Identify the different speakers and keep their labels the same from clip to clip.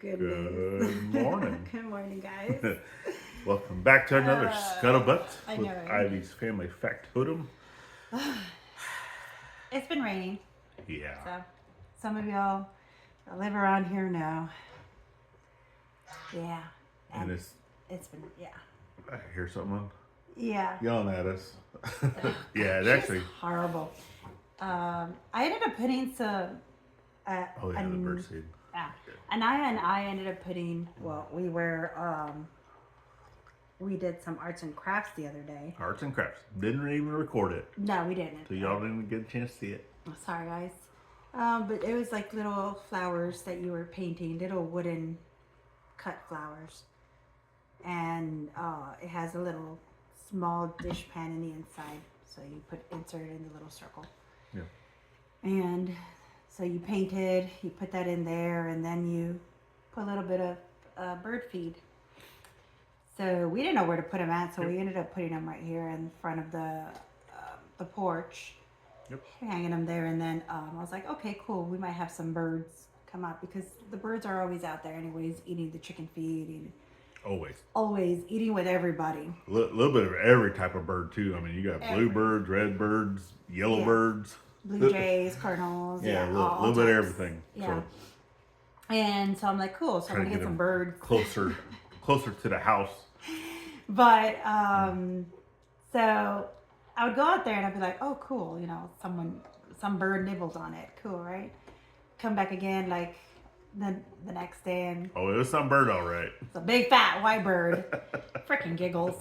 Speaker 1: goodness.
Speaker 2: Good morning.
Speaker 1: Good morning, guys.
Speaker 2: Welcome back to another Scuttlebutt
Speaker 1: I
Speaker 2: with
Speaker 1: know.
Speaker 2: Ivey's family Factotum.
Speaker 1: It's been raining,
Speaker 2: Yeah.
Speaker 1: so some of y'all that live around here know. Yeah.
Speaker 2: And it's,
Speaker 1: It's been, yeah.
Speaker 2: I hear someone
Speaker 1: Yeah.
Speaker 2: yelling at us. Yeah, it's
Speaker 1: She's
Speaker 2: actually.
Speaker 1: horrible. I ended up putting some.
Speaker 2: Oh, yeah, the bird seed.
Speaker 1: Yeah. Anaya and I ended up putting. Well, we did some arts and crafts the other day.
Speaker 2: Arts and crafts. Didn't even record it.
Speaker 1: No, we didn't.
Speaker 2: So y'all didn't get a chance to see it.
Speaker 1: Sorry, guys. But it was like little flowers that you were painting, little wooden cut flowers. And it has a little small dish pan in the inside. So you insert it in the little circle.
Speaker 2: Yeah.
Speaker 1: And so you painted, you put that in there, and then you put a little bit of bird feed. So we didn't know where to put them at, so we ended up putting them right here in front of the porch.
Speaker 2: Yep.
Speaker 1: Hanging them there, and then I was like, okay, cool. We might have some birds come out because the birds are always out there, anyways, eating the chicken feed and always eating with everybody.
Speaker 2: A little bit of every type of bird too. I mean, you got bluebirds, red birds, yellow birds,
Speaker 1: blue jays, cardinals.
Speaker 2: Yeah, a little bit of everything.
Speaker 1: Yeah. So, and so I'm like, cool. So I'm gonna get some birds
Speaker 2: closer to the house.
Speaker 1: But so I would go out there and I'd be like, oh, cool, some bird nibbled on it. Cool, right? Come back again like the next day and...
Speaker 2: Oh, it was some bird, all right.
Speaker 1: It's a big fat white bird. Freaking giggles.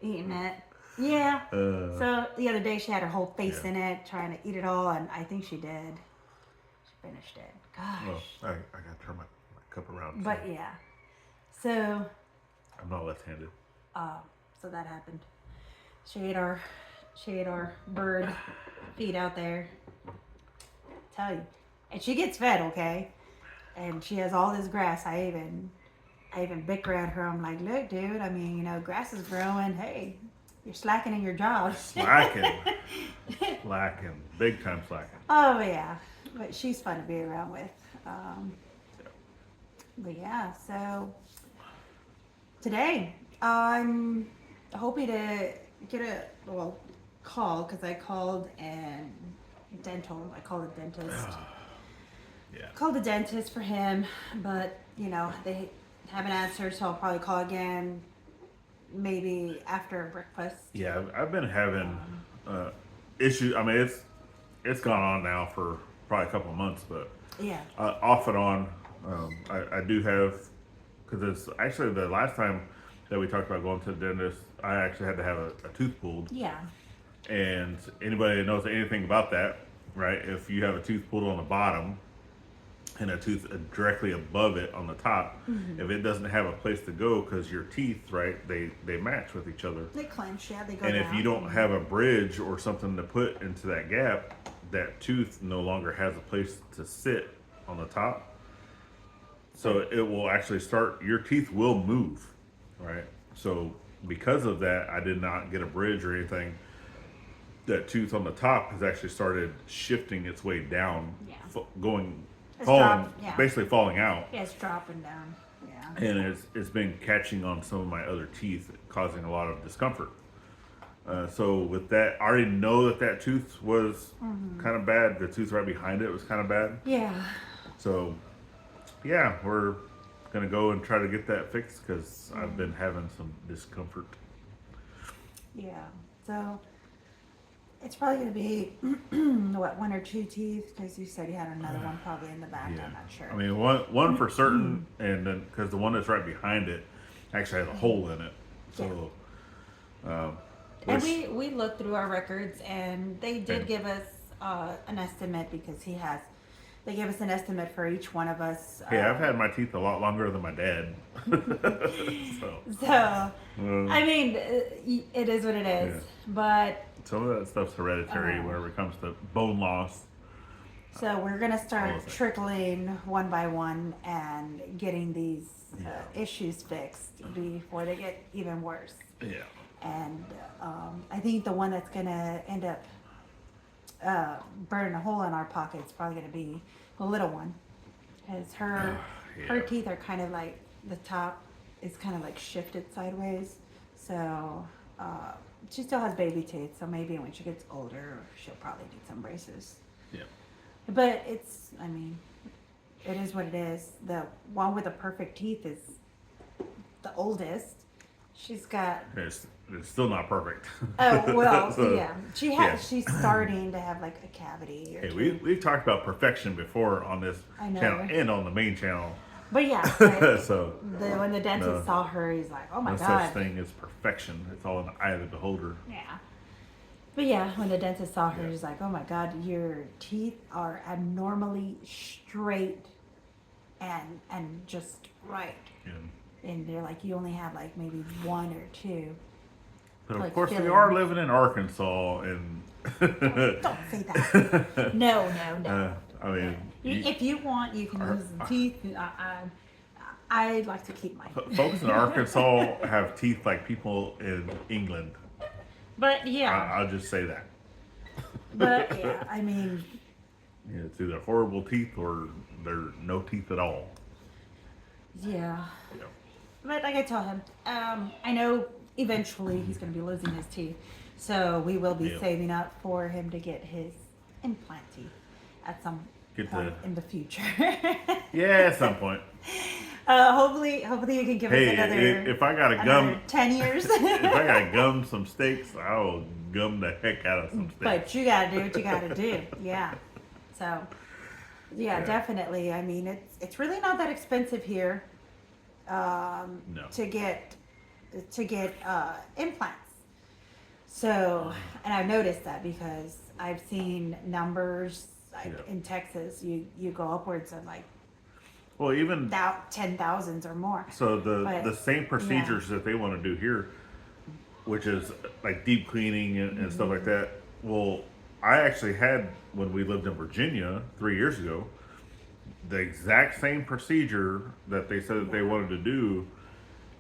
Speaker 1: Eating it. Yeah. So the other day she had her whole face in it, trying to eat it all, and I think she did. She finished it. Gosh.
Speaker 2: Well, I got to turn my cup around.
Speaker 1: But yeah. So...
Speaker 2: I'm not left-handed.
Speaker 1: So that happened. She ate our bird feed out there. Tell you. And she gets fed, okay? And she has all this grass. I even bicker at her. I'm like, look, dude, I mean, grass is growing. Hey, you're slacking in your job.
Speaker 2: Slacking. Big time slacking.
Speaker 1: Oh, yeah. But she's fun to be around with. But yeah, so today I'm hoping to get call because I called I called a dentist.
Speaker 2: Yeah.
Speaker 1: Called the dentist for him, but they haven't answered, so I'll probably call again maybe after breakfast.
Speaker 2: Yeah, I've been having issues. I mean, it's gone on now for probably a couple of months, but
Speaker 1: yeah,
Speaker 2: off and on. I do have, because it's actually the last time that we talked about going to the dentist, I actually had to have a tooth pulled.
Speaker 1: Yeah.
Speaker 2: And anybody that knows anything about that, right? If you have a tooth pulled on the bottom and a tooth directly above it on the top, if it doesn't have a place to go, because your teeth, right, they match with each other.
Speaker 1: They clench, yeah, they go
Speaker 2: And
Speaker 1: down.
Speaker 2: if you don't have a bridge or something to put into that gap, that tooth no longer has a place to sit on the top. So it will actually your teeth will move, right? So because of that, I did not get a bridge or anything. That tooth on the top has actually started shifting its way down, basically falling out.
Speaker 1: Yeah, it's dropping down. Yeah.
Speaker 2: And it's been catching on some of my other teeth, causing a lot of discomfort. So with that, I already know that tooth was kind of bad. The tooth right behind it was kind of bad.
Speaker 1: Yeah.
Speaker 2: So, yeah, we're gonna go and try to get that fixed because I've been having some discomfort.
Speaker 1: Yeah. So it's probably gonna be one or two teeth, because you said you had another one probably in the back.
Speaker 2: Yeah.
Speaker 1: I'm not sure.
Speaker 2: I mean, one for certain, and then because the one that's right behind it actually has a hole in it. So.
Speaker 1: Yeah. And we looked through our records, and they did give us an estimate, because they gave us an estimate for each one of us.
Speaker 2: Yeah, I've had my teeth a lot longer than my dad.
Speaker 1: So I mean, it is what it is.
Speaker 2: Yeah.
Speaker 1: But
Speaker 2: some of that stuff's hereditary whenever it comes to bone loss.
Speaker 1: So we're going to start trickling one by one and getting these issues fixed before they get even worse.
Speaker 2: Yeah.
Speaker 1: And I think the one that's going to end up burning a hole in our pocket is probably going to be the little one. Because her her teeth are kind of like, the top is kind of like shifted sideways. So she still has baby teeth. So maybe when she gets older, she'll probably need some braces.
Speaker 2: Yeah.
Speaker 1: But it's, I mean, it is what it is. The one with the perfect teeth is the oldest. She's got.
Speaker 2: It's still not perfect.
Speaker 1: Oh well,
Speaker 2: So,
Speaker 1: yeah. She's starting to have like a cavity. Or
Speaker 2: Hey,
Speaker 1: two.
Speaker 2: we've talked about perfection before on this
Speaker 1: I know.
Speaker 2: channel and on the main channel.
Speaker 1: But yeah, like,
Speaker 2: So
Speaker 1: when the dentist
Speaker 2: no.
Speaker 1: saw her, he's like, "Oh my
Speaker 2: no
Speaker 1: god."
Speaker 2: such thing as perfection. It's all in the eye of the beholder.
Speaker 1: Yeah. But yeah, when the dentist saw her,
Speaker 2: Yeah.
Speaker 1: he's like, "Oh my god, your teeth are abnormally straight and just right."
Speaker 2: And,
Speaker 1: And they're like, "You only have like maybe one or two."
Speaker 2: but of
Speaker 1: Like
Speaker 2: course, we
Speaker 1: fillings.
Speaker 2: are living in Arkansas, and
Speaker 1: Don't say that. No.
Speaker 2: I mean,
Speaker 1: If you want, you can use the teeth. I like to keep mine.
Speaker 2: folks in Arkansas have teeth like people in England.
Speaker 1: But yeah,
Speaker 2: I'll just say that.
Speaker 1: but yeah, I mean,
Speaker 2: Yeah, it's either horrible teeth or they're no teeth at all.
Speaker 1: yeah.
Speaker 2: Yeah.
Speaker 1: But like I told him, I know eventually he's going to be losing his teeth, so we will be
Speaker 2: Yeah.
Speaker 1: saving up for him to get his implant teeth at some
Speaker 2: Get
Speaker 1: point in the future.
Speaker 2: Yeah, at some point.
Speaker 1: Hopefully you can give us
Speaker 2: Hey,
Speaker 1: another.
Speaker 2: if I got to
Speaker 1: another
Speaker 2: gum,
Speaker 1: 10 years.
Speaker 2: if I got to gum some steaks, I will gum the heck out of some steaks.
Speaker 1: But you gotta do what you gotta do. Yeah. So, yeah,
Speaker 2: Yeah.
Speaker 1: definitely. I mean, it's really not that expensive here
Speaker 2: No.
Speaker 1: to get implants. So, and I've noticed that because I've seen numbers like
Speaker 2: Yeah.
Speaker 1: in Texas, you go upwards of like
Speaker 2: Well, even
Speaker 1: 10,000s or more.
Speaker 2: so,
Speaker 1: But,
Speaker 2: the same procedures that they want to do here, which is like deep cleaning and stuff like that. Well, I actually had when we lived in Virginia 3 years ago, the exact same procedure that they said that they wanted to do,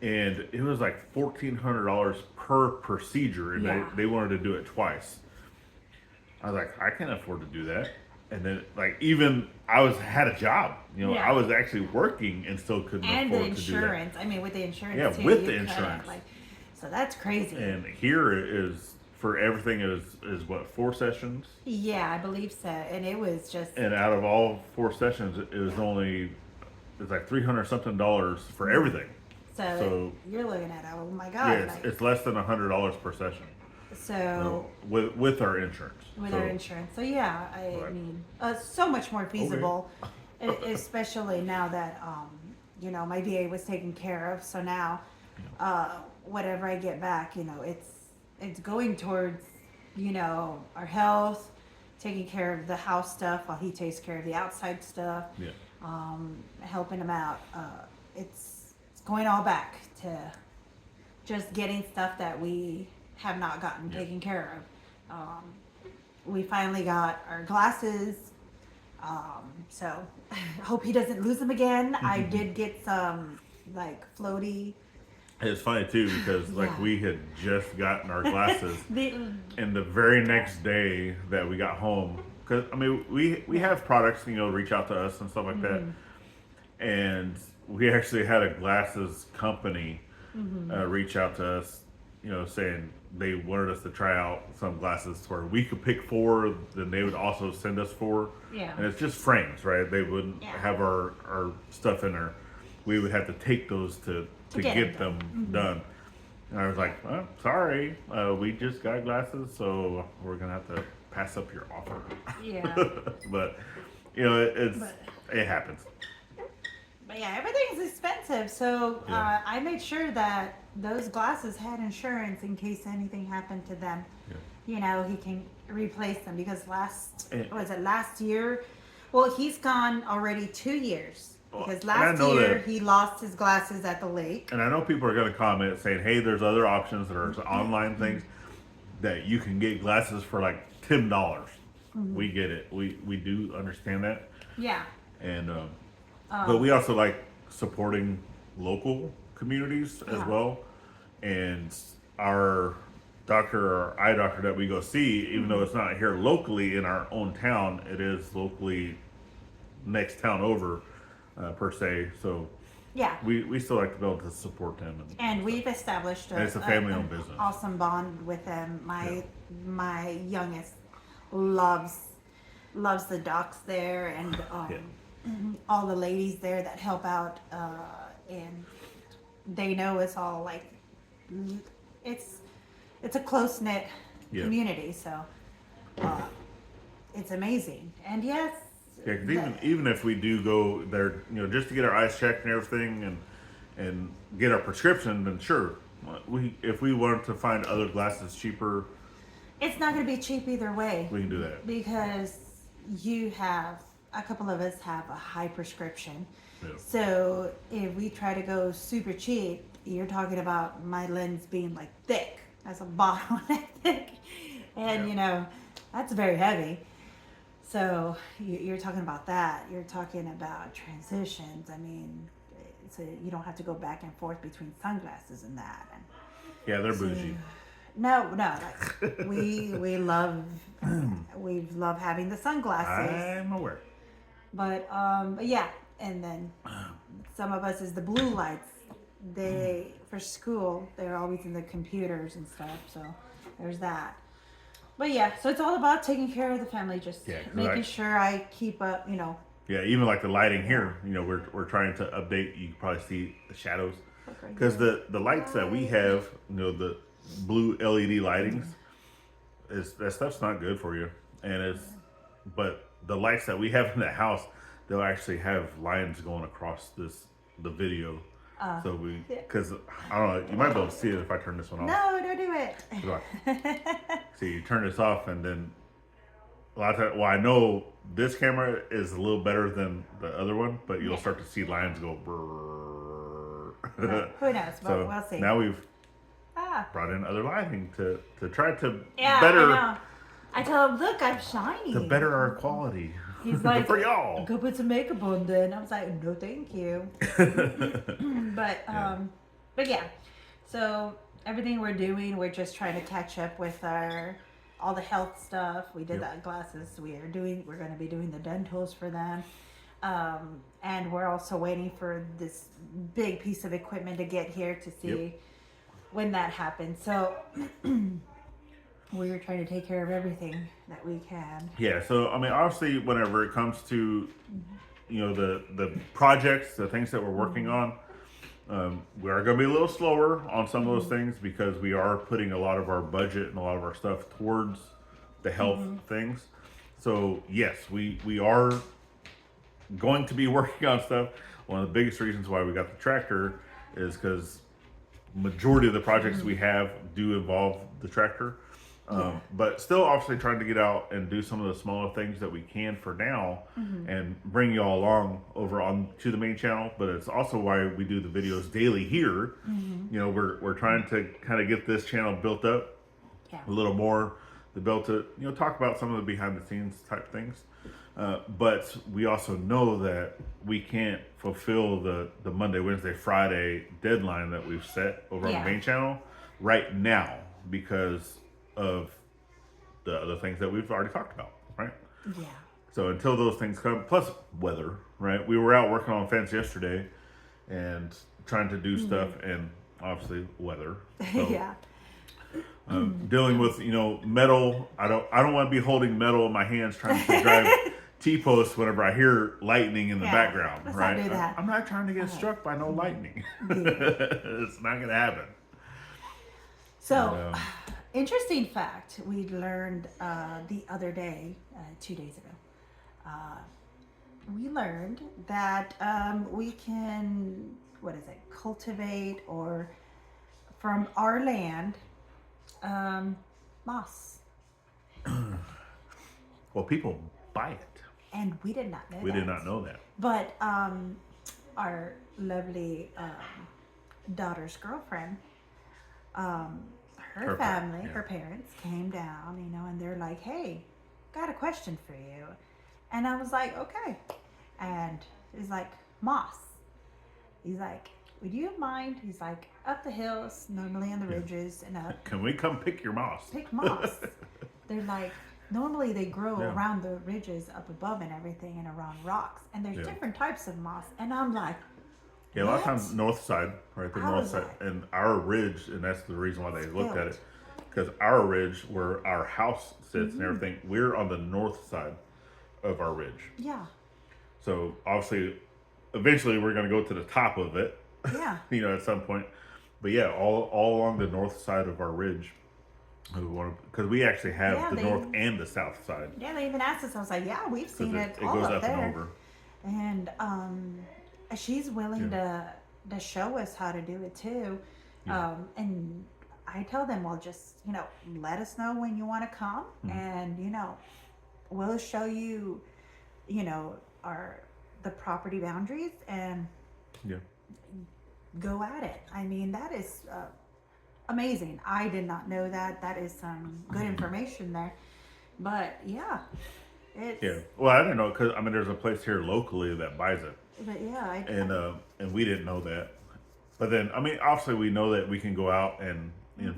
Speaker 2: and it was like $1,400 per procedure, and
Speaker 1: Yeah.
Speaker 2: they wanted to do it twice. I was like, I can't afford to do that. And then, like, even had a job,
Speaker 1: Yeah.
Speaker 2: I was actually working and still couldn't
Speaker 1: and the
Speaker 2: afford to do that.
Speaker 1: insurance. I mean, with the insurance
Speaker 2: Yeah,
Speaker 1: too.
Speaker 2: with
Speaker 1: you
Speaker 2: the
Speaker 1: couldn't,
Speaker 2: insurance.
Speaker 1: like, so that's crazy.
Speaker 2: And here is for everything is what, 4 sessions,
Speaker 1: Yeah, I believe so. And it was just
Speaker 2: and out of all 4 sessions, it's like $300 something for everything.
Speaker 1: so you're looking at, oh my god.
Speaker 2: Yeah,
Speaker 1: like,
Speaker 2: it's less than $100 per session.
Speaker 1: so
Speaker 2: With our insurance.
Speaker 1: with
Speaker 2: So,
Speaker 1: our insurance. So yeah, I
Speaker 2: Right.
Speaker 1: mean, so much more feasible, especially now that my VA was taken care of. So now, whatever I get back, it's going towards our health, taking care of the house stuff while he takes care of the outside stuff.
Speaker 2: Yeah.
Speaker 1: Helping him out. It's going all back to just getting stuff that we have not gotten
Speaker 2: Yeah.
Speaker 1: taken care of. We finally got our glasses, so I hope he doesn't lose them again. I did get some like floaty.
Speaker 2: It's funny too because like
Speaker 1: Yeah.
Speaker 2: we had just gotten our glasses, and the very next day that we got home, because I mean we have products reach out to us and stuff like that, and we actually had a glasses company reach out to us, saying they wanted us to try out some glasses where we could pick 4, then they would also send us 4.
Speaker 1: Yeah.
Speaker 2: And it's just frames, right? They wouldn't
Speaker 1: Yeah.
Speaker 2: have our stuff in there. We would have to take those to
Speaker 1: get
Speaker 2: get
Speaker 1: them
Speaker 2: them done. And I was like, well, sorry, we just got glasses, so we're gonna have to pass up your offer.
Speaker 1: Yeah.
Speaker 2: But it happens.
Speaker 1: But yeah, everything's expensive. So
Speaker 2: Yeah.
Speaker 1: I made sure that those glasses had insurance in case anything happened to them.
Speaker 2: Yeah.
Speaker 1: He can replace them because last
Speaker 2: And-
Speaker 1: year? Well, he's gone already 2 years
Speaker 2: Well,
Speaker 1: because
Speaker 2: and I
Speaker 1: last
Speaker 2: know
Speaker 1: year
Speaker 2: that-
Speaker 1: he lost his glasses at the lake.
Speaker 2: And I know people are going to comment saying, hey, there's other options. There's online things that you can get glasses for like $10. We get it. We do understand that.
Speaker 1: Yeah.
Speaker 2: And but we also like supporting local communities as
Speaker 1: Yeah.
Speaker 2: well. And our eye doctor that we go see, even though it's not here locally in our own town, it is locally next town over. per se. So
Speaker 1: Yeah.
Speaker 2: we still like to be able to support him.
Speaker 1: And we've established
Speaker 2: And it's a family-owned business.
Speaker 1: Awesome bond with him. My youngest loves the docs there, and all the ladies there that help out, and they know it's all like it's a close knit community. So it's amazing. And yes.
Speaker 2: Yeah, 'cause even if we do go there, just to get our eyes checked and everything, and get our prescription, then sure, if we wanted to find other glasses cheaper,
Speaker 1: it's not going to be cheap either way.
Speaker 2: We can do that
Speaker 1: because a couple of us have a high prescription.
Speaker 2: Yeah.
Speaker 1: So if we try to go super cheap, you're talking about my lens being like thick as a bottleneck thick, and that's very heavy. So you're talking about that. You're talking about transitions. I mean, so you don't have to go back and forth between sunglasses and that. And
Speaker 2: yeah, they're bougie.
Speaker 1: No. Like, we love having the sunglasses.
Speaker 2: I'm aware.
Speaker 1: But yeah, and then some of us is the blue lights. They for school they're always in the computers and stuff. So there's that. But yeah, so it's all about taking care of the family, just making sure I keep up,
Speaker 2: Yeah, even like the lighting here, we're trying to update. You can probably see the shadows because the lights that we have, the blue LED lightings, that stuff's not good for you. And but the lights that we have in the house, they'll actually have lines going across the video. So because I don't know, you might be able to see it if I turn this one off.
Speaker 1: No, don't do it.
Speaker 2: See, you turn this off, and then a lot of times, I know this camera is a little better than the other one, but you'll start to see lines go brrrr.
Speaker 1: Who knows?
Speaker 2: So
Speaker 1: we'll see.
Speaker 2: now we've brought in other lighting to try to
Speaker 1: better. I tell him, look, I'm shining.
Speaker 2: To better our quality.
Speaker 1: He's like,
Speaker 2: for y'all.
Speaker 1: Go put some makeup on then. I was like, no, thank you. But yeah. So everything we're doing, we're just trying to catch up with all the health stuff. We did that glasses. We're going to be doing the dentals for them. And we're also waiting for this big piece of equipment to get here to see when that happens. So we're trying to take care of everything that we can.
Speaker 2: Yeah, so I mean, obviously, whenever it comes to the projects, the things that we're working on, we are going to be a little slower on some of those things because we are putting a lot of our budget and a lot of our stuff towards the health things. So yes, we are going to be working on stuff. One of the biggest reasons why we got the tractor is because majority of the projects we have do involve the tractor. But still obviously trying to get out and do some of the smaller things that we can for now and bring you all along over on to the main channel. But it's also why we do the videos daily here. We're trying to kind of get this channel built up a little more, to be able to talk about some of the behind the scenes type things. But we also know that we can't fulfill the Monday, Wednesday, Friday deadline that we've set over on the main channel right now because of the other things that we've already talked about, right?
Speaker 1: Yeah.
Speaker 2: So until those things come, plus weather, right? We were out working on a fence yesterday and trying to do stuff, and obviously weather. So, dealing with metal. I don't want to be holding metal in my hands trying to drive T-posts whenever I hear lightning in the background, right?
Speaker 1: Not do that.
Speaker 2: I'm not trying to get struck by no lightning. It's not gonna happen.
Speaker 1: So. Interesting fact we learned the other day, 2 days ago. We learned that we can, cultivate or from our land moss.
Speaker 2: Well, people buy it.
Speaker 1: And we did not know that.
Speaker 2: We did not know that.
Speaker 1: But our lovely daughter's girlfriend, her family, her parents came down, and they're like, hey, got a question for you. And I was like, okay. And he's like, moss. He's like, would you mind? He's like, up the hills, normally on the ridges and up.
Speaker 2: Can we come pick your moss?
Speaker 1: Pick moss. They're like, Normally they grow
Speaker 2: Yeah.
Speaker 1: around the ridges up above and everything and around rocks. And there's
Speaker 2: Yeah.
Speaker 1: different types of moss. And I'm like,
Speaker 2: Yeah, a lot of
Speaker 1: what?
Speaker 2: times north side, right? The
Speaker 1: I
Speaker 2: north
Speaker 1: was
Speaker 2: side,
Speaker 1: like,
Speaker 2: and our ridge, and that's the reason why they looked at
Speaker 1: built.
Speaker 2: it, because our ridge, where our house sits
Speaker 1: Mm-hmm.
Speaker 2: and everything, we're on the north side of our ridge.
Speaker 1: Yeah.
Speaker 2: So obviously, eventually, we're going to go to the top of it,
Speaker 1: Yeah.
Speaker 2: you know, at some point. But yeah, all along the north side of our ridge, because we actually have
Speaker 1: Yeah,
Speaker 2: the north and the south side.
Speaker 1: Yeah, they even asked us. I was like, yeah, we've seen it
Speaker 2: It
Speaker 1: all
Speaker 2: goes
Speaker 1: up
Speaker 2: up
Speaker 1: there.
Speaker 2: and over.
Speaker 1: And she's willing to show us how to do it too.
Speaker 2: Yeah.
Speaker 1: And I tell them, well, just, let us know when you want to come, and, we'll show you, the property boundaries and
Speaker 2: Yeah.
Speaker 1: go at it. I mean, that is amazing. I did not know that. That is some good information there. But yeah, it's.
Speaker 2: Yeah. Well, I didn't know because I mean, there's a place here locally that buys it,
Speaker 1: But yeah,
Speaker 2: and we didn't know that. But then, I mean, obviously, we know that we can go out and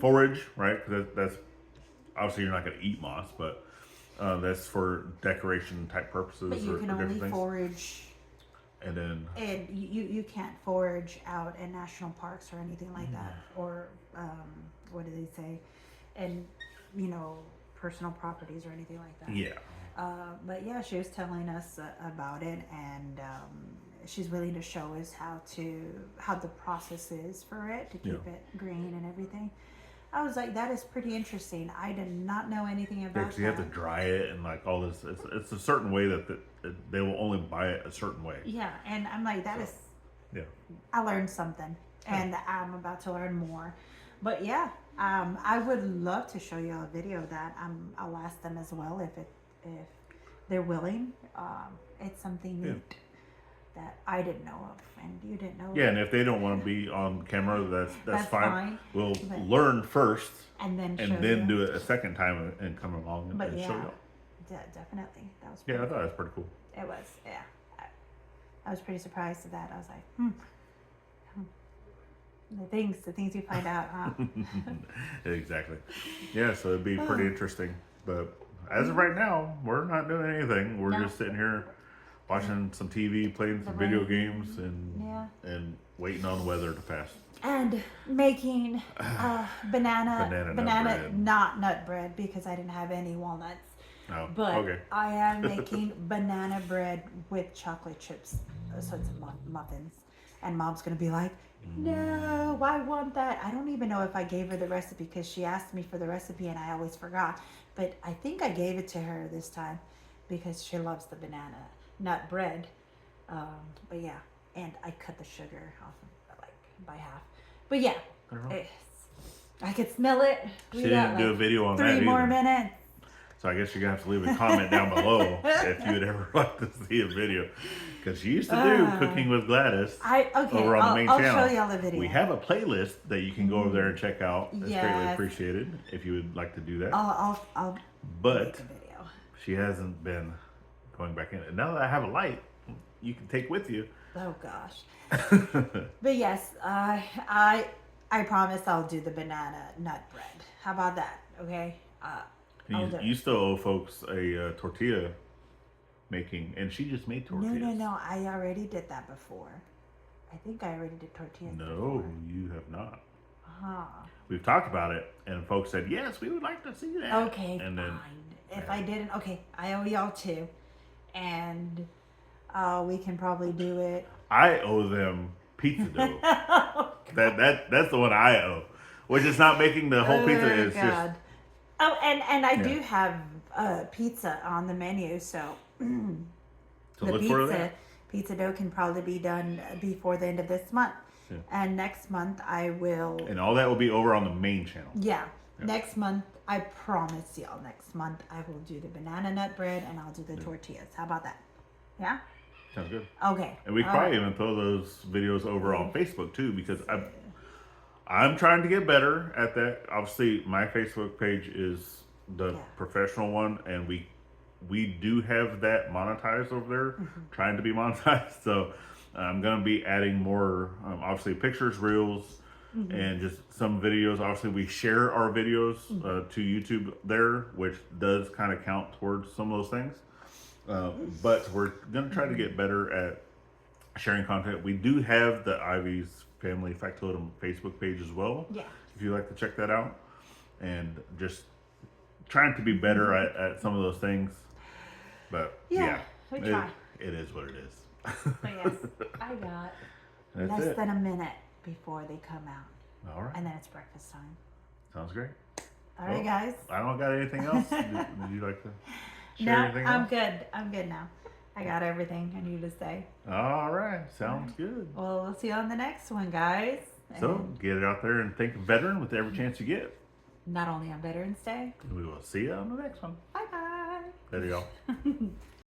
Speaker 2: forage, right? Because that's obviously you're not going to eat moss, but that's for decoration type purposes.
Speaker 1: but you
Speaker 2: or
Speaker 1: can
Speaker 2: different
Speaker 1: only
Speaker 2: things.
Speaker 1: forage.
Speaker 2: And then,
Speaker 1: And you can't forage out in national parks or anything like that, or what do they say, and personal properties or anything like that.
Speaker 2: yeah,
Speaker 1: But yeah, she was telling us about it, and she's willing to show us how the process is for it to keep it green and everything. I was like, that is pretty interesting. I did not know anything about
Speaker 2: because you have to dry it and like all this. It's a certain way that they will only buy it a certain way.
Speaker 1: Yeah, and I'm like, that is.
Speaker 2: Yeah.
Speaker 1: I learned something, and I'm about to learn more. But yeah, I would love to show you a video of that. I'll ask them as well if they're willing. It's something neat that I didn't know of, and you didn't know.
Speaker 2: Yeah, and if they don't want to be on camera, that's fine. We'll
Speaker 1: but-
Speaker 2: learn first,
Speaker 1: and then
Speaker 2: do it a second time and come along and show you.
Speaker 1: Yeah, definitely. That was.
Speaker 2: Yeah, I
Speaker 1: Pretty
Speaker 2: thought it was pretty cool.
Speaker 1: It was. Yeah, I was pretty surprised at that. I was like, The things you find out, huh?
Speaker 2: Exactly. Yeah, so it'd be pretty interesting. But as of right now, we're not doing anything. We're just sitting here watching some TV, playing some video games, and waiting on the weather to pass.
Speaker 1: And making banana
Speaker 2: nut bread.
Speaker 1: not nut bread, because I didn't have any walnuts.
Speaker 2: Oh,
Speaker 1: But
Speaker 2: okay.
Speaker 1: I am making banana bread with chocolate chips, so it's muffins. And Mom's gonna be like, no, I want that. I don't even know if I gave her the recipe, because she asked me for the recipe and I always forgot. But I think I gave it to her this time because she loves the banana nut bread. But yeah, and I cut the sugar off like by half. But yeah, I could smell it.
Speaker 2: She didn't do a video on that
Speaker 1: 3 more
Speaker 2: either.
Speaker 1: minutes.
Speaker 2: So I guess you're going to have to leave a comment down below if you would ever like to see a video. Because she used to do Cooking with Gladys over on the main channel.
Speaker 1: I'll show y'all the video.
Speaker 2: We have a playlist that you can go over there and check out. It's greatly
Speaker 1: Yes.
Speaker 2: appreciated if you would like to do that.
Speaker 1: I'll
Speaker 2: But
Speaker 1: make a video.
Speaker 2: she hasn't been going back in. And now that I have a light, you can take with you.
Speaker 1: Oh gosh. But yes, I promise I'll do the banana nut bread. How about that? Okay.
Speaker 2: You still owe folks a tortilla making, and she just made tortillas.
Speaker 1: No. I already did that before. I think I already did tortillas.
Speaker 2: No, you have not.
Speaker 1: Huh.
Speaker 2: We've talked about it, and folks said, yes, we would like to see that.
Speaker 1: Okay,
Speaker 2: and then,
Speaker 1: fine. If I didn't, okay, I owe y'all 2. And we can probably do it.
Speaker 2: I owe them pizza dough. That's the one I owe. Which is not making the whole pizza. It's just...
Speaker 1: Oh, and I do have pizza on the menu, so the pizza dough can probably be done before the end of this month. Yeah. And next month I will...
Speaker 2: And all that will be over on the main channel.
Speaker 1: Yeah. Next month, I promise y'all, next month I will do the banana nut bread and I'll do the tortillas. How about that? Yeah?
Speaker 2: Sounds good.
Speaker 1: Okay.
Speaker 2: And we probably even throw those videos over on Facebook too, because I'm trying to get better at that. Obviously, my Facebook page is the professional one, and we do have that monetized over there, trying to be monetized. So I'm going to be adding more, obviously, pictures, reels, and just some videos. Obviously, we share our videos to YouTube there, which does kind of count towards some of those things. But we're going to try to get better at sharing content. We do have the Ivey's Family Factotum Facebook page as well.
Speaker 1: Yeah.
Speaker 2: If you'd like to check that out. And just trying to be better at some of those things. But yeah,
Speaker 1: we try.
Speaker 2: It is what it is.
Speaker 1: But yes, I got
Speaker 2: That's
Speaker 1: less
Speaker 2: it.
Speaker 1: than a minute before they come out.
Speaker 2: All right.
Speaker 1: And then it's breakfast time.
Speaker 2: Sounds great.
Speaker 1: All right, guys.
Speaker 2: I don't got anything else. Would you like to share
Speaker 1: No,
Speaker 2: anything
Speaker 1: I'm
Speaker 2: else?
Speaker 1: good. I'm good now. I got everything I need to say.
Speaker 2: All right. Sounds good.
Speaker 1: Well, we'll see you on the next one, guys.
Speaker 2: So
Speaker 1: And
Speaker 2: get it out there and think veteran with every chance you get.
Speaker 1: not only on Veterans Day.
Speaker 2: We will see you on the next one.
Speaker 1: Bye bye.
Speaker 2: There you go.